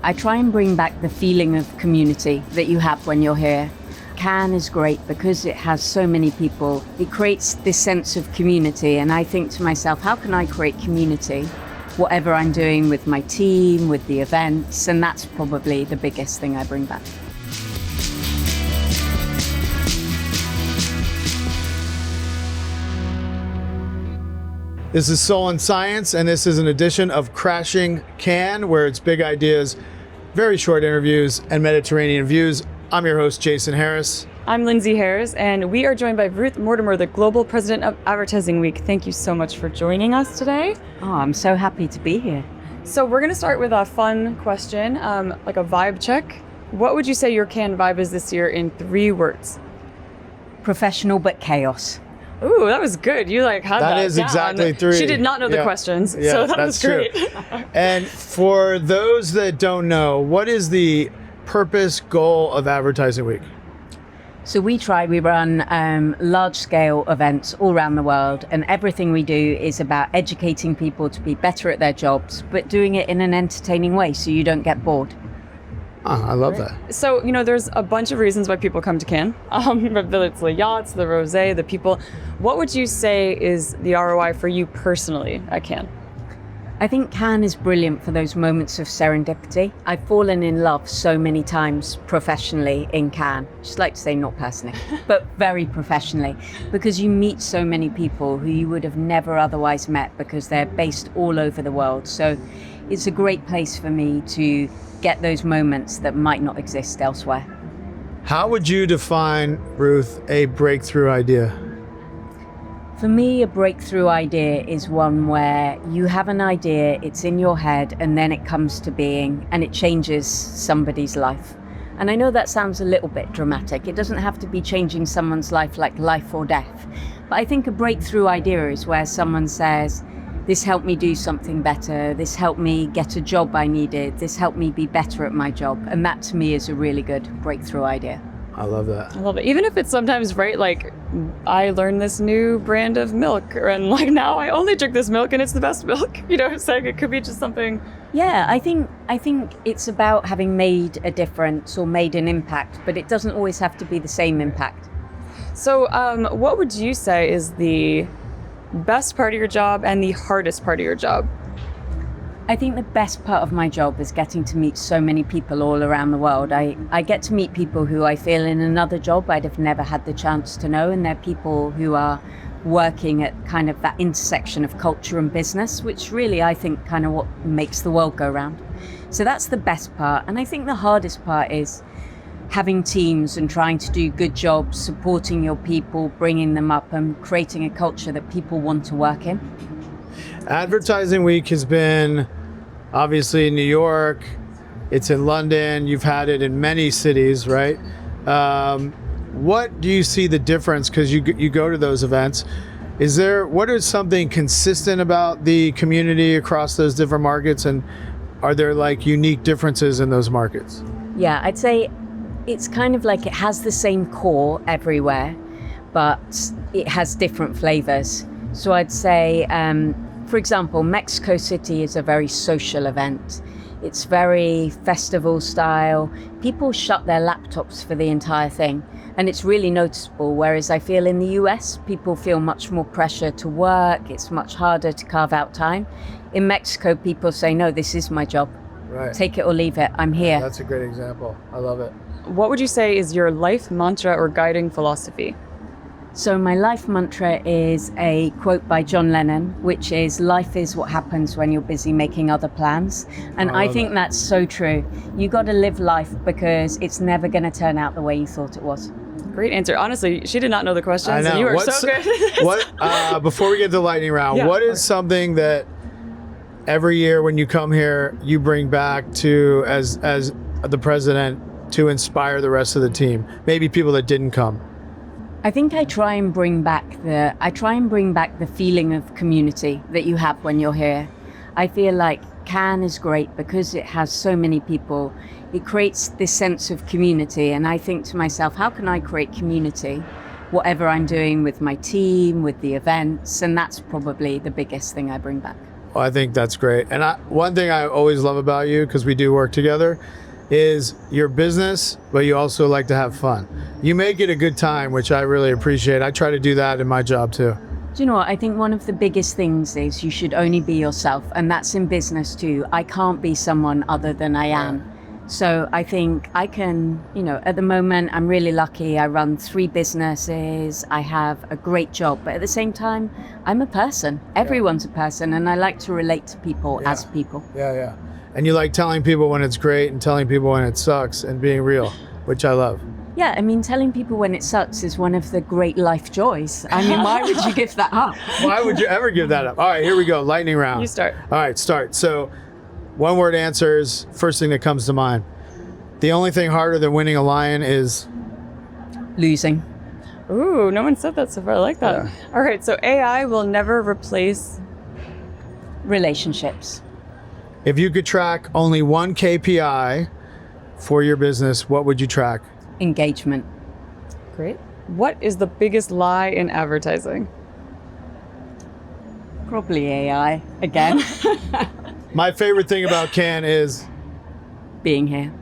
I try and bring back the feeling of community that you have when you're here. Cannes is great because it has so many people. It creates this sense of community, and I think to myself, how can I create community? Whatever I'm doing with my team, with the events, and that's probably the biggest thing I bring back. This is Soul and Science, and this is an edition of Crashing Cannes, where it's big ideas, very short interviews, and Mediterranean views. I'm your host, Jason Harris. I'm Lindsay Harris, and we are joined by Ruth Mortimer, the Global President of Advertising Week. Thank you so much for joining us today. Oh, I'm so happy to be here. So we're going to start with a fun question, like a vibe check. What would you say your Cannes vibe is this year in 3 words? Professional but chaos. Ooh, that was good. You had that That is down. exactly 3. She did not know the questions, so that was great. And for those that don't know, what is the purpose, goal of Advertising Week? So we run large-scale events all around the world, and everything we do is about educating people to be better at their jobs, but doing it in an entertaining way so you don't get bored. Oh, I love that. So, there's a bunch of reasons why people come to Cannes. Whether it's the yachts, the rosé, the people. What would you say is the ROI for you personally at Cannes? I think Cannes is brilliant for those moments of serendipity. I've fallen in love so many times professionally in Cannes. Just like to say not personally, but very professionally, because you meet so many people who you would have never otherwise met because they're based all over the world. So it's a great place for me to get those moments that might not exist elsewhere. How would you define, Ruth, a breakthrough idea? For me, a breakthrough idea is one where you have an idea, it's in your head, and then it comes to being, and it changes somebody's life. And I know that sounds a little bit dramatic. It doesn't have to be changing someone's life like life or death. But I think a breakthrough idea is where someone says, this helped me do something better, this helped me get a job I needed, this helped me be better at my job. And that to me is a really good breakthrough idea. I love that. I love it. Even if it's sometimes, right, I learned this new brand of milk, and now I only drink this milk and it's the best milk. It's like it could be just something. Yeah, I think it's about having made a difference or made an impact, but it doesn't always have to be the same impact. So what would you say is the best part of your job and the hardest part of your job? I think the best part of my job is getting to meet so many people all around the world. I get to meet people who I feel in another job I'd have never had the chance to know, and they're people who are working at kind of that intersection of culture and business, which really I think kind of what makes the world go round. So that's the best part. And I think the hardest part is having teams and trying to do good jobs, supporting your people, bringing them up and creating a culture that people want to work in. Advertising Week has been obviously in New York, it's in London, you've had it in many cities, right? What do you see the difference? Because you go to those events. What is something consistent about the community across those different markets, and are there unique differences in those markets? Yeah, I'd say it's kind of like it has the same core everywhere, but it has different flavors. So I'd say, for example, Mexico City is a very social event. It's very festival style. People shut their laptops for the entire thing, and it's really noticeable. Whereas I feel in the US, people feel much more pressure to work. It's much harder to carve out time. In Mexico, people say, no, this is my job. Right. Take it or leave it. I'm here. That's a great example. I love it. What would you say is your life mantra or guiding philosophy? So my life mantra is a quote by John Lennon, which is, life is what happens when you're busy making other plans. And I think that's so true. You got to live life because it's never going to turn out the way you thought it was. Great answer. Honestly, she did not know the questions. I know. And you were so good. Before we get to the lightning round, Yeah, what is something that every year when you come here, you bring back to as the president to inspire the rest of the team? Maybe people that didn't come. I think I try and bring back the feeling of community that you have when you're here. I feel like Cannes is great because it has so many people. It creates this sense of community, and I think to myself, how can I create community? Whatever I'm doing with my team, with the events, and that's probably the biggest thing I bring back. I think that's great. And one thing I always love about you, because we do work together, is your business, but you also like to have fun. You make it a good time, which I really appreciate. I try to do that in my job too. Do you know what? I think one of the biggest things is you should only be yourself, and that's in business too. I can't be someone other than I am. So I think I can, at the moment, I'm really lucky. I run 3 businesses. I have a great job, but at the same time, I'm a person. Everyone's a person, and I like to relate to people as people. Yeah. And you like telling people when it's great and telling people when it sucks and being real, which I love. Yeah, I mean, telling people when it sucks is one of the great life joys. I mean, why would you give that up? Why would you ever give that up? All right, here we go. Lightning round. You start. All right, start. So, one word answers, first thing that comes to mind. The only thing harder than winning a lion is? Losing. Ooh, no one said that so far. I like that. Yeah. All right, so AI will never replace Relationships. If you could track only one KPI for your business, what would you track? Engagement. Great. What is the biggest lie in advertising? Probably AI again. My favorite thing about Cannes is? Being here.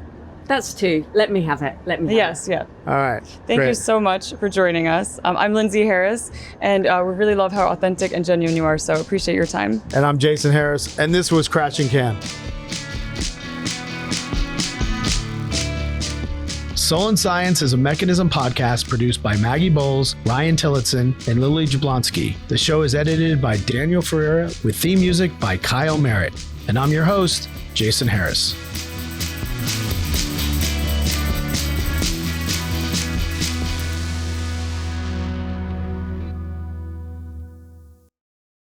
That's 2. Let me have it. Yes, yeah. All right. Thank great. you so much for joining us. I'm Lindsay Harris, and we really love how authentic and genuine you are, so appreciate your time. And I'm Jason Harris, and this was Crashing Cannes. Soul and Science is a Mekanism podcast produced by Maggie Bowles, Ryan Tillotson, and Lily Jablonski. The show is edited by Daniel Ferreira with theme music by Kyle Merritt. And I'm your host, Jason Harris.